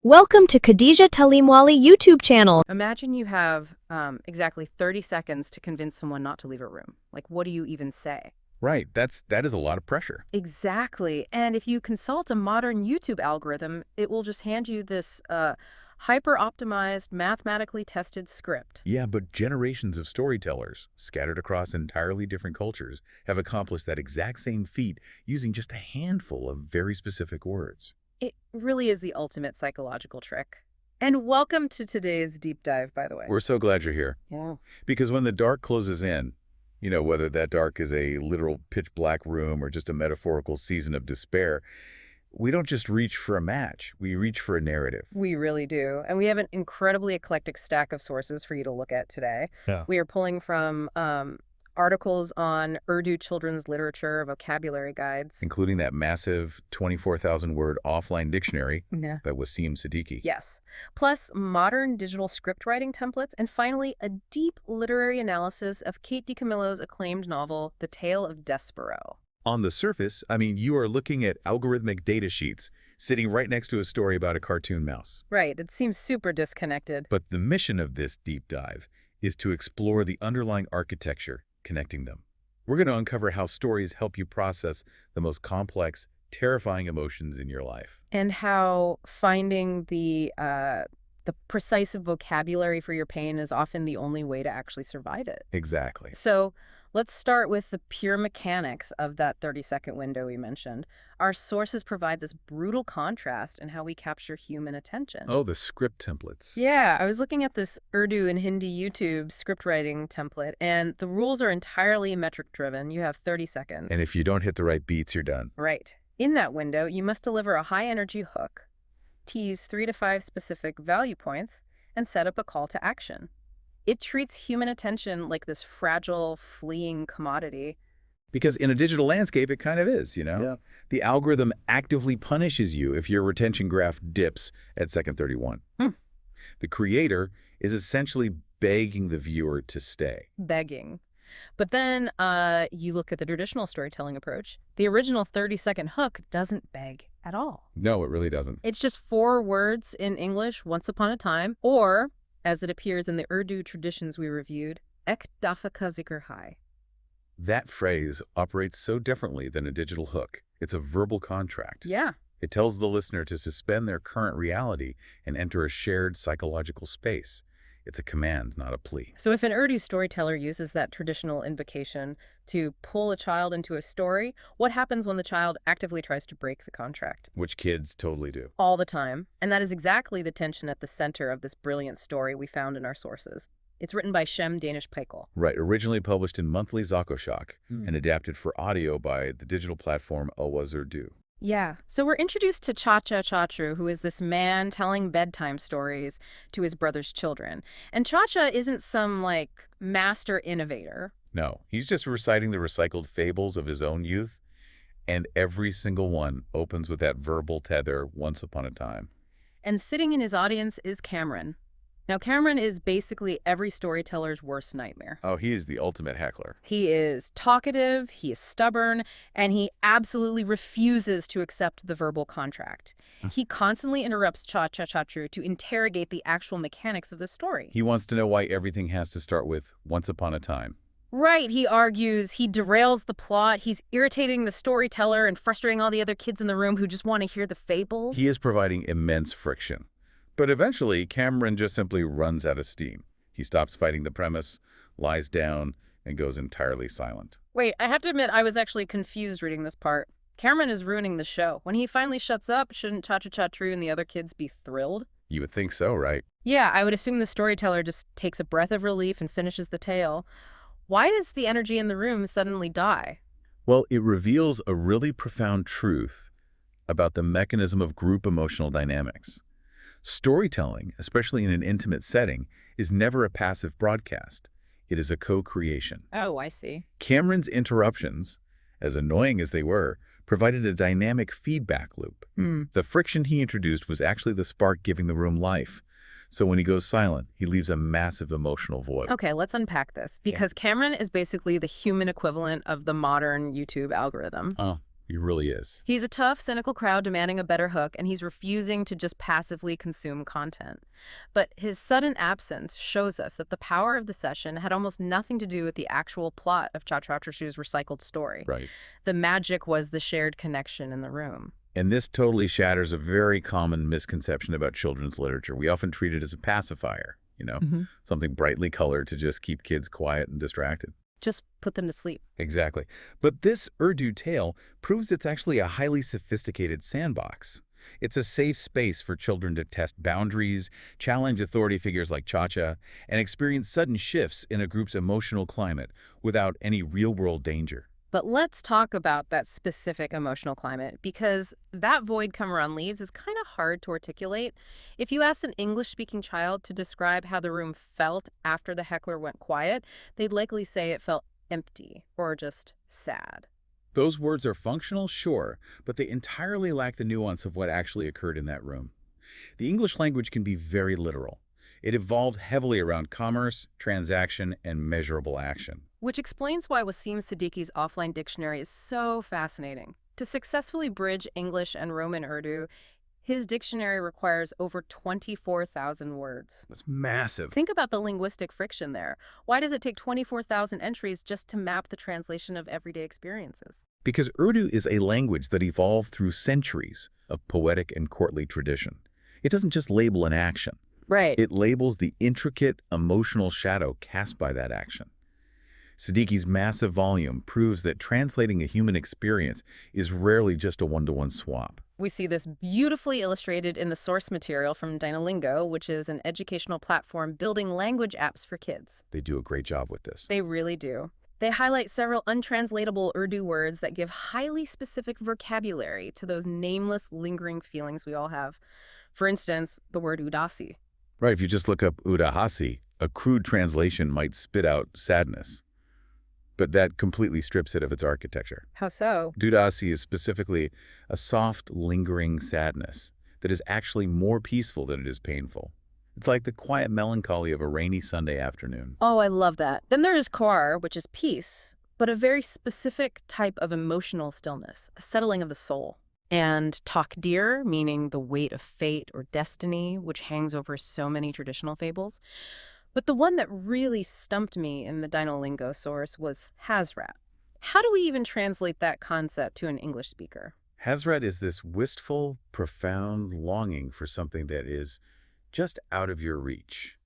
Welcome to Khadija Talimwali YouTube channel. Imagine you have exactly 30 seconds to convince someone not to leave a room. Like, what do you even say? Right, that is a lot of pressure. Exactly. And if you consult a modern YouTube algorithm, it will just hand you this hyper-optimized, mathematically tested script. Yeah, but generations of storytellers, scattered across entirely different cultures, have accomplished that exact same feat using just a handful of very specific words. It really is the ultimate psychological trick. And welcome to today's deep dive, by the way. We're so glad you're here. Yeah. Because when the dark closes in, you know, whether that dark is a literal pitch black room or just a metaphorical season of despair, we don't just reach for a match, we reach for a narrative. We really do. And we have an incredibly eclectic stack of sources for you to look at today. Yeah. We are pulling from articles on Urdu children's literature, vocabulary guides. Including that massive 24,000-word offline dictionary by Wasim Siddiqui. Yes. Plus modern digital script writing templates, and finally, a deep literary analysis of Kate DiCamillo's acclaimed novel, The Tale of Despero. On the surface, I mean, you are looking at algorithmic data sheets sitting right next to a story about a cartoon mouse. Right. It seems super disconnected. But the mission of this deep dive is to explore the underlying architecture connecting them. We're going to uncover how stories help you process the most complex, terrifying emotions in your life. And how finding the precise vocabulary for your pain is often the only way to actually survive it. Exactly. So let's start with the pure mechanics of that 30-second window we mentioned. Our sources provide this brutal contrast in how we capture human attention. Oh, the script templates. Yeah, I was looking at this Urdu and Hindi YouTube script writing template, and the rules are entirely metric-driven. You have 30 seconds. And if you don't hit the right beats, you're done. Right. In that window, you must deliver a high-energy hook, tease 3 to 5 specific value points, and set up a call to action. It treats human attention like this fragile, fleeing commodity. Because in a digital landscape, it kind of is, you know? Yeah. The algorithm actively punishes you if your retention graph dips at second 31. The creator is essentially begging the viewer to stay. Begging. But then you look at the traditional storytelling approach. The original 30-second hook doesn't beg at all. No, it really doesn't. It's just 4 words in English, once upon a time, or, as it appears in the Urdu traditions we reviewed, ek dafa ka zikr hai. That phrase operates so differently than a digital hook. It's a verbal contract. Yeah. It tells the listener to suspend their current reality and enter a shared psychological space. It's a command, not a plea. So if an Urdu storyteller uses that traditional invocation to pull a child into a story, what happens when the child actively tries to break the contract? Which kids totally do. All the time. And that is exactly the tension at the center of this brilliant story we found in our sources. It's written by Shem Danish Peikel. Right, originally published in monthly Zakoshak and adapted for audio by the digital platform Awaz Urdu. Yeah. So we're introduced to Chacha Chatru, who is this man telling bedtime stories to his brother's children. And Chacha isn't some, master innovator. No, he's just reciting the recycled fables of his own youth, and every single one opens with that verbal tether, once upon a time. And sitting in his audience is Cameron. Now, Cameron is basically every storyteller's worst nightmare. Oh, he is the ultimate heckler. He is talkative, he is stubborn, and he absolutely refuses to accept the verbal contract. He constantly interrupts Cha-Cha Chatru to interrogate the actual mechanics of the story. He wants to know why everything has to start with once upon a time. Right, he argues, he derails the plot, he's irritating the storyteller and frustrating all the other kids in the room who just want to hear the fable. He is providing immense friction. But eventually, Cameron just simply runs out of steam. He stops fighting the premise, lies down, and goes entirely silent. Wait, I have to admit, I was actually confused reading this part. Cameron is ruining the show. When he finally shuts up, shouldn't Cha-Cha Chatru and the other kids be thrilled? You would think so, right? Yeah, I would assume the storyteller just takes a breath of relief and finishes the tale. Why does the energy in the room suddenly die? Well, it reveals a really profound truth about the mechanism of group emotional dynamics. Storytelling, especially in an intimate setting, is never a passive broadcast. It is a co-creation. Oh, I see. Cameron's interruptions, as annoying as they were, provided a dynamic feedback loop. The friction he introduced was actually the spark giving the room life. So when he goes silent, he leaves a massive emotional void. Okay, let's unpack this, because Cameron is basically the human equivalent of the modern YouTube algorithm. Oh. He really is. He's a tough, cynical crowd demanding a better hook, and he's refusing to just passively consume content. But his sudden absence shows us that the power of the session had almost nothing to do with the actual plot of Cha Cha Trushu's recycled story. Right. The magic was the shared connection in the room. And this totally shatters a very common misconception about children's literature. We often treat it as a pacifier, something brightly colored to just keep kids quiet and distracted. Just put them to sleep. Exactly. But this Urdu tale proves it's actually a highly sophisticated sandbox. It's a safe space for children to test boundaries, challenge authority figures like Cha-Cha, and experience sudden shifts in a group's emotional climate without any real-world danger. But let's talk about that specific emotional climate, because that void Qamran leaves is kind of hard to articulate. If you asked an English-speaking child to describe how the room felt after the heckler went quiet, they'd likely say it felt empty or just sad. Those words are functional, sure, but they entirely lack the nuance of what actually occurred in that room. The English language can be very literal. It evolved heavily around commerce, transaction, and measurable action. Which explains why Wasim Siddiqui's offline dictionary is so fascinating. To successfully bridge English and Roman Urdu, his dictionary requires over 24,000 words. It's massive. Think about the linguistic friction there. Why does it take 24,000 entries just to map the translation of everyday experiences? Because Urdu is a language that evolved through centuries of poetic and courtly tradition. It doesn't just label an action. Right. It labels the intricate emotional shadow cast by that action. Siddiqui's massive volume proves that translating a human experience is rarely just a one-to-one swap. We see this beautifully illustrated in the source material from Dynalingo, which is an educational platform building language apps for kids. They do a great job with this. They really do. They highlight several untranslatable Urdu words that give highly specific vocabulary to those nameless, lingering feelings we all have. For instance, the word udasi. Right, if you just look up udahasi, a crude translation might spit out sadness. But that completely strips it of its architecture. How so? Udasi is specifically a soft, lingering sadness that is actually more peaceful than it is painful. It's like the quiet melancholy of a rainy Sunday afternoon. Oh, I love that. Then there is Kawar, which is peace, but a very specific type of emotional stillness, a settling of the soul. And Takdir, meaning the weight of fate or destiny, which hangs over so many traditional fables. But the one that really stumped me in the Dynalingo source was Hazrat. How do we even translate that concept to an English speaker? Hazrat is this wistful, profound longing for something that is just out of your reach.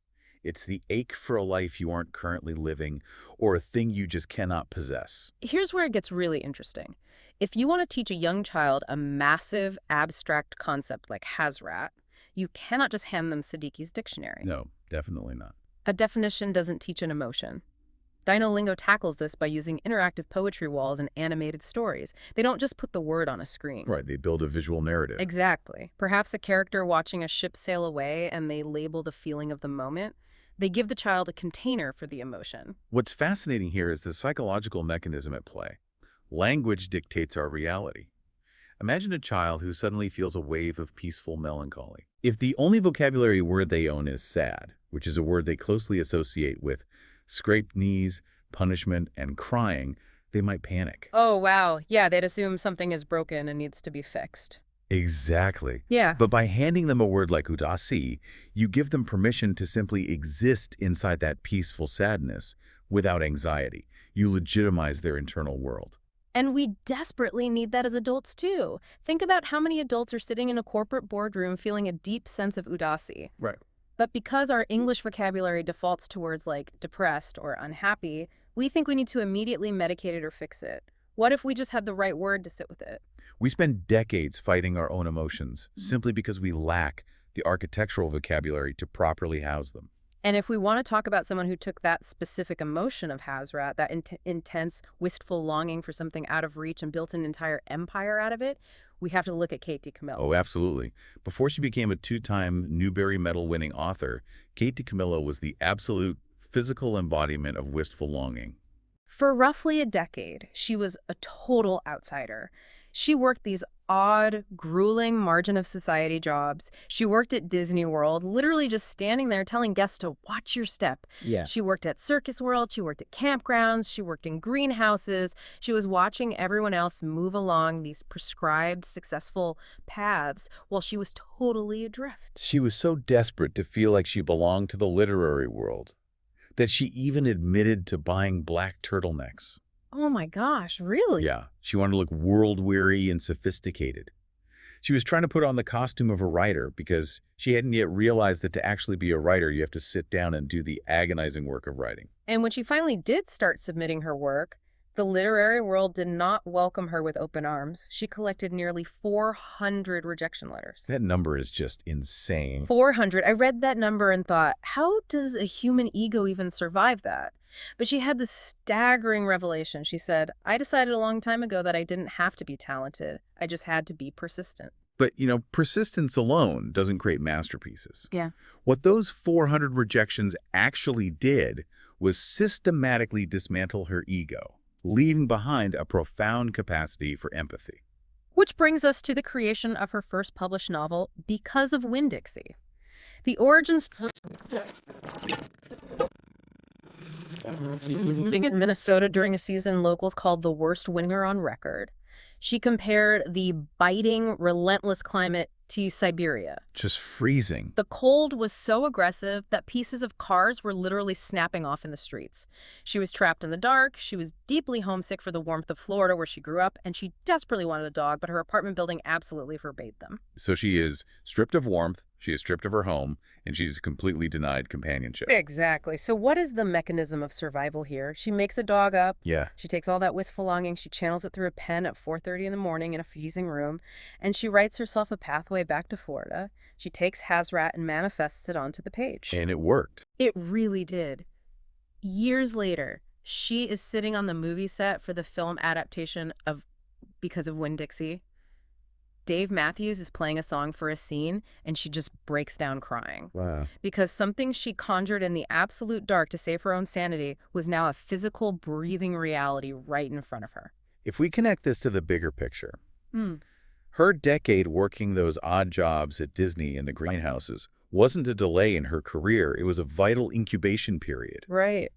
It's the ache for a life you aren't currently living or a thing you just cannot possess. Here's where it gets really interesting. If you want to teach a young child a massive, abstract concept like Hazrat, you cannot just hand them Siddiqui's dictionary. No, definitely not. A definition doesn't teach an emotion. Dynalingo tackles this by using interactive poetry walls and animated stories. They don't just put the word on a screen. Right, they build a visual narrative. Exactly. Perhaps a character watching a ship sail away and they label the feeling of the moment. They give the child a container for the emotion. What's fascinating here is the psychological mechanism at play. Language dictates our reality. Imagine a child who suddenly feels a wave of peaceful melancholy. If the only vocabulary word they own is sad, which is a word they closely associate with scraped knees, punishment, and crying, they might panic. Oh, wow. Yeah, they'd assume something is broken and needs to be fixed. Exactly. Yeah. But by handing them a word like udasi, you give them permission to simply exist inside that peaceful sadness without anxiety. You legitimize their internal world. And we desperately need that as adults, too. Think about how many adults are sitting in a corporate boardroom feeling a deep sense of udasi. Right. But because our English vocabulary defaults to words like depressed or unhappy, we think we need to immediately medicate it or fix it. What if we just had the right word to sit with it? We spend decades fighting our own emotions simply because we lack the architectural vocabulary to properly house them. And if we want to talk about someone who took that specific emotion of Hazrat, that intense, wistful longing for something out of reach and built an entire empire out of it, we have to look at Katie Camillo. Oh, absolutely. Before she became a two-time Newbery Medal-winning author, Katie Camillo was the absolute physical embodiment of wistful longing. For roughly a decade, she was a total outsider. She worked these odd, grueling margin of society jobs. She worked at Disney World, literally just standing there telling guests to watch your step. Yeah. She worked at Circus World, she worked at campgrounds, she worked in greenhouses. She was watching everyone else move along these prescribed, successful paths while she was totally adrift. She was so desperate to feel like she belonged to the literary world that she even admitted to buying black turtlenecks. Oh my gosh, really? Yeah, she wanted to look world-weary and sophisticated. She was trying to put on the costume of a writer because she hadn't yet realized that to actually be a writer, you have to sit down and do the agonizing work of writing. And when she finally did start submitting her work, the literary world did not welcome her with open arms. She collected nearly 400 rejection letters. That number is just insane. 400. I read that number and thought, how does a human ego even survive that? But she had this staggering revelation. She said, I decided a long time ago that I didn't have to be talented. I just had to be persistent. But, persistence alone doesn't create masterpieces. Yeah. What those 400 rejections actually did was systematically dismantle her ego, leaving behind a profound capacity for empathy. Which brings us to the creation of her first published novel, Because of Winn-Dixie. The origins... Living in Minnesota during a season locals called the worst winter on record. She compared the biting, relentless climate to Siberia. Just freezing. The cold was so aggressive that pieces of cars were literally snapping off in the streets. She was trapped in the dark, she was deeply homesick for the warmth of Florida where she grew up, and she desperately wanted a dog, but her apartment building absolutely forbade them. So she is stripped of warmth, she is stripped of her home, and she's completely denied companionship. Exactly. So what is the mechanism of survival here? She makes a dog up. Yeah. She takes all that wistful longing, she channels it through a pen at 4:30 in the morning in a freezing room, and she writes herself a pathway back to Florida. She takes Hazrat and manifests it onto the page. And it worked. It really did. Years later, she is sitting on the movie set for the film adaptation of Because of Winn-Dixie. Dave Matthews is playing a song for a scene, and she just breaks down crying. Wow. Because something she conjured in the absolute dark to save her own sanity was now a physical, breathing reality right in front of her. If we connect this to the bigger picture, her decade working those odd jobs at Disney and the greenhouses wasn't a delay in her career, it was a vital incubation period. Right.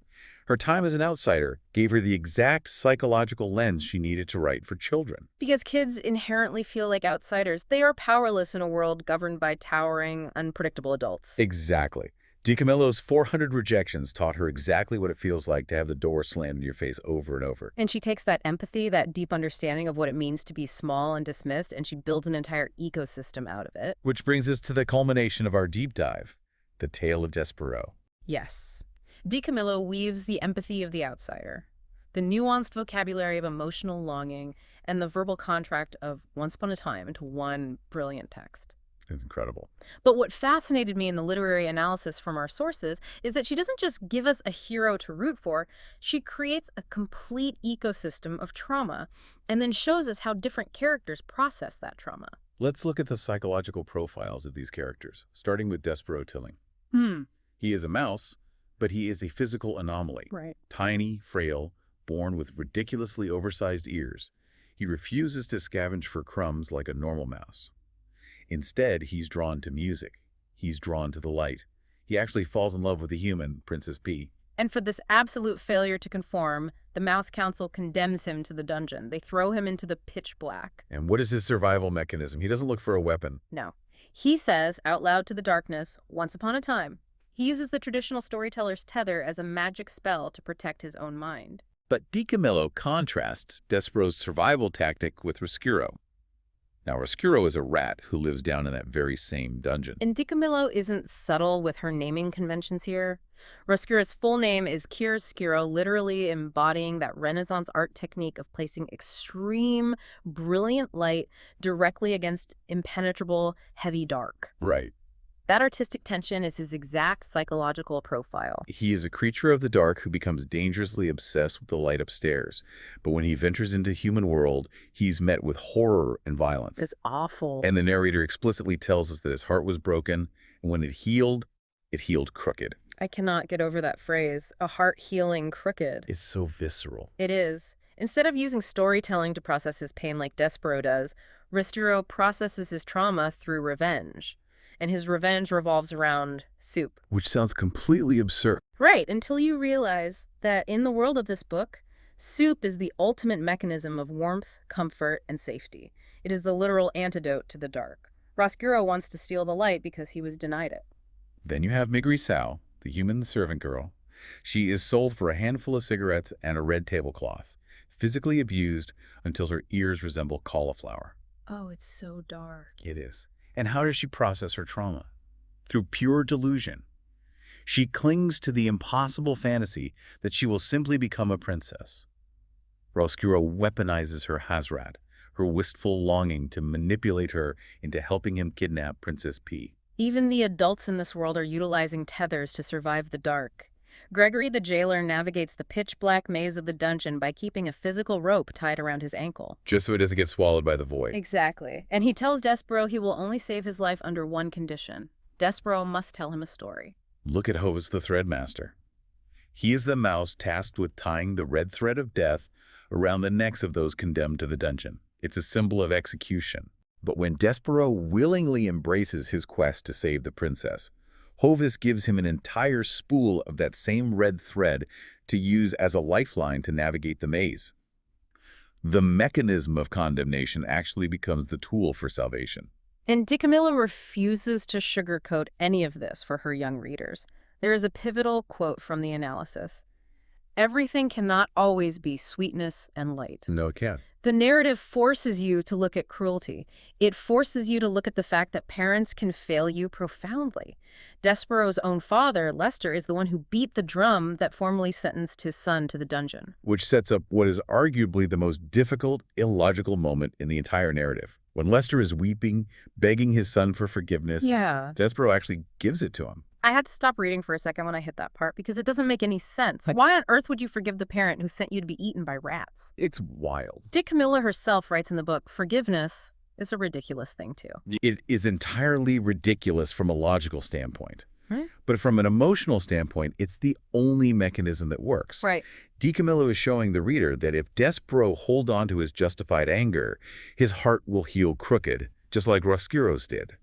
Her time as an outsider gave her the exact psychological lens she needed to write for children. Because kids inherently feel like outsiders. They are powerless in a world governed by towering, unpredictable adults. Exactly. DiCamillo's 400 rejections taught her exactly what it feels like to have the door slammed in your face over and over. And she takes that empathy, that deep understanding of what it means to be small and dismissed, and she builds an entire ecosystem out of it. Which brings us to the culmination of our deep dive, the tale of Despereaux. Yes. DiCamillo weaves the empathy of the outsider, the nuanced vocabulary of emotional longing, and the verbal contract of once upon a time into one brilliant text. It's incredible. But what fascinated me in the literary analysis from our sources is that she doesn't just give us a hero to root for, she creates a complete ecosystem of trauma and then shows us how different characters process that trauma. Let's look at the psychological profiles of these characters, starting with Despereaux Tilling. He is a mouse, but he is a physical anomaly. Right. Tiny, frail, born with ridiculously oversized ears. He refuses to scavenge for crumbs like a normal mouse. Instead, he's drawn to music. He's drawn to the light. He actually falls in love with a human, Princess P. And for this absolute failure to conform, the Mouse Council condemns him to the dungeon. They throw him into the pitch black. And what is his survival mechanism? He doesn't look for a weapon. No. He says out loud to the darkness, once upon a time. He uses the traditional storyteller's tether as a magic spell to protect his own mind. But DiCamillo contrasts Despereaux's survival tactic with Roscuro. Now, Roscuro is a rat who lives down in that very same dungeon. And DiCamillo isn't subtle with her naming conventions here. Roscuro's full name is chiaroscuro, literally embodying that Renaissance art technique of placing extreme, brilliant light directly against impenetrable, heavy dark. Right. That artistic tension is his exact psychological profile. He is a creature of the dark who becomes dangerously obsessed with the light upstairs. But when he ventures into the human world, he's met with horror and violence. It's awful. And the narrator explicitly tells us that his heart was broken, and when it healed crooked. I cannot get over that phrase, a heart healing crooked. It's so visceral. It is. Instead of using storytelling to process his pain like Despereaux does, Ristero processes his trauma through revenge, and his revenge revolves around soup. Which sounds completely absurd. Right, until you realize that in the world of this book, soup is the ultimate mechanism of warmth, comfort, and safety. It is the literal antidote to the dark. Roscuro wants to steal the light because he was denied it. Then you have Migrisao, the human servant girl. She is sold for a handful of cigarettes and a red tablecloth, physically abused until her ears resemble cauliflower. Oh, it's so dark. It is. And how does she process her trauma? Through pure delusion. She clings to the impossible fantasy that she will simply become a princess. Roscuro weaponizes her Hazrat, her wistful longing to manipulate her into helping him kidnap Princess P. Even the adults in this world are utilizing tethers to survive the dark. Gregory the jailer navigates the pitch-black maze of the dungeon by keeping a physical rope tied around his ankle. Just so it doesn't get swallowed by the void. Exactly. And he tells Despero he will only save his life under one condition. Despero must tell him a story. Look at Hovis the Threadmaster. He is the mouse tasked with tying the red thread of death around the necks of those condemned to the dungeon. It's a symbol of execution. But when Despero willingly embraces his quest to save the princess, Hovis gives him an entire spool of that same red thread to use as a lifeline to navigate the maze. The mechanism of condemnation actually becomes the tool for salvation. And DiCamillo refuses to sugarcoat any of this for her young readers. There is a pivotal quote from the analysis. Everything cannot always be sweetness and light. No, it can't. The narrative forces you to look at cruelty. It forces you to look at the fact that parents can fail you profoundly. Despero's own father, Lester, is the one who beat the drum that formally sentenced his son to the dungeon. Which sets up what is arguably the most difficult, illogical moment in the entire narrative. When Lester is weeping, begging his son for forgiveness, Despero actually gives it to him. I had to stop reading for a second when I hit that part because it doesn't make any sense. Why on earth would you forgive the parent who sent you to be eaten by rats? It's wild. DiCamillo herself writes in the book, forgiveness is a ridiculous thing too. It is entirely ridiculous from a logical standpoint. Right. But from an emotional standpoint, it's the only mechanism that works. Right. DiCamillo is showing the reader that if Despero hold on to his justified anger, his heart will heal crooked, just like Roscuro's did.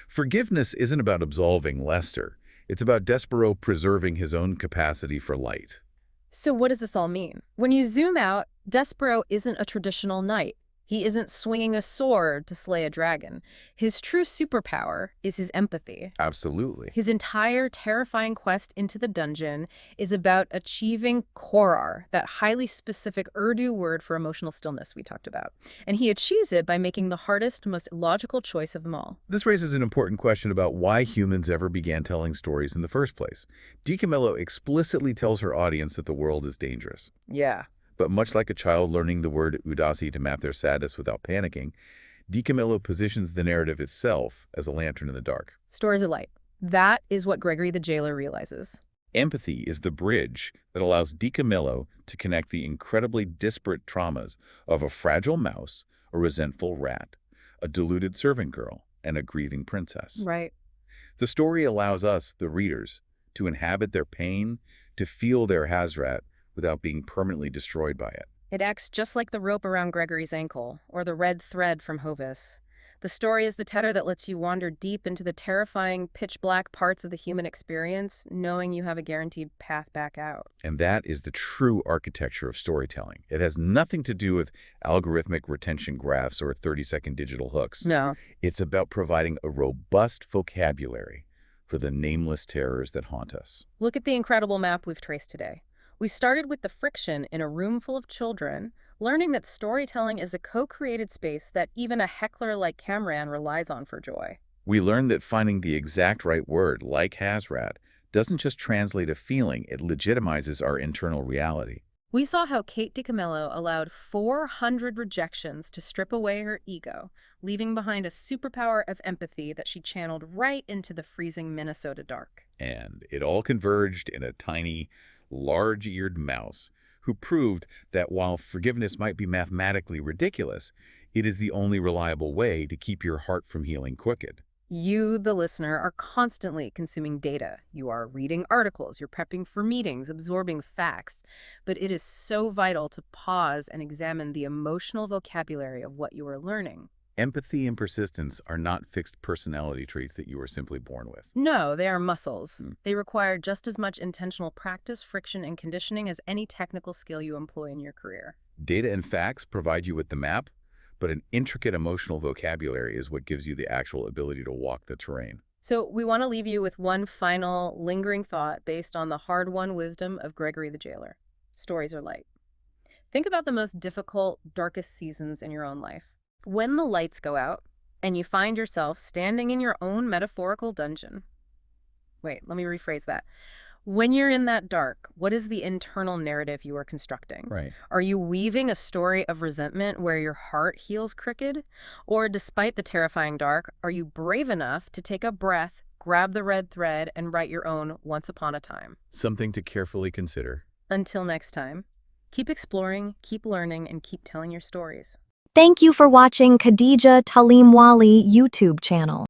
Forgiveness isn't about absolving Lester. It's about Despero preserving his own capacity for light. So what does this all mean? When you zoom out, Despero isn't a traditional knight. He isn't swinging a sword to slay a dragon. His true superpower is his empathy. Absolutely. His entire terrifying quest into the dungeon is about achieving korar, that highly specific Urdu word for emotional stillness we talked about. And he achieves it by making the hardest, most illogical choice of them all. This raises an important question about why humans ever began telling stories in the first place. DiCamillo explicitly tells her audience that the world is dangerous. Yeah. But much like a child learning the word udasi to map their sadness without panicking, DiCamillo positions the narrative itself as a lantern in the dark. Stories of light. That is what Gregory the jailer realizes. Empathy is the bridge that allows DiCamillo to connect the incredibly disparate traumas of a fragile mouse, a resentful rat, a deluded servant girl, and a grieving princess. Right. The story allows us, the readers, to inhabit their pain, to feel their Hazrat, without being permanently destroyed by it. It acts just like the rope around Gregory's ankle, or the red thread from Hovis. The story is the tether that lets you wander deep into the terrifying, pitch-black parts of the human experience, knowing you have a guaranteed path back out. And that is the true architecture of storytelling. It has nothing to do with algorithmic retention graphs or 30-second digital hooks. No. It's about providing a robust vocabulary for the nameless terrors that haunt us. Look at the incredible map we've traced today. We started with the friction in a room full of children, learning that storytelling is a co-created space that even a heckler like Kamran relies on for joy. We learned that finding the exact right word, like Hazrat, doesn't just translate a feeling, it legitimizes our internal reality. We saw how Kate DiCamillo allowed 400 rejections to strip away her ego, leaving behind a superpower of empathy that she channeled right into the freezing Minnesota dark. And it all converged in a tiny, large-eared mouse who proved that while forgiveness might be mathematically ridiculous, it is the only reliable way to keep your heart from healing crooked. You, the listener, are constantly consuming data. You are reading articles, you're prepping for meetings, absorbing facts. But it is so vital to pause and examine the emotional vocabulary of what you are learning. empathy and persistence are not fixed personality traits that you are simply born with. No, they are muscles. They require just as much intentional practice, friction, and conditioning as any technical skill you employ in your career. Data and facts provide you with the map, but an intricate emotional vocabulary is what gives you the actual ability to walk the terrain. So we want to leave you with one final, lingering thought based on the hard-won wisdom of Gregory the Jailer. Stories are light. Think about the most difficult, darkest seasons in your own life. When the lights go out and you find yourself standing in your own metaphorical dungeon. Wait, let me rephrase that. When you're in that dark, what is the internal narrative you are constructing? Right. Are you weaving a story of resentment where your heart heals crooked? Or despite the terrifying dark, are you brave enough to take a breath, grab the red thread, and write your own Once Upon a Time? Something to carefully consider. Until next time, keep exploring, keep learning, and keep telling your stories. Thank you for watching Khadija Talimwali YouTube channel.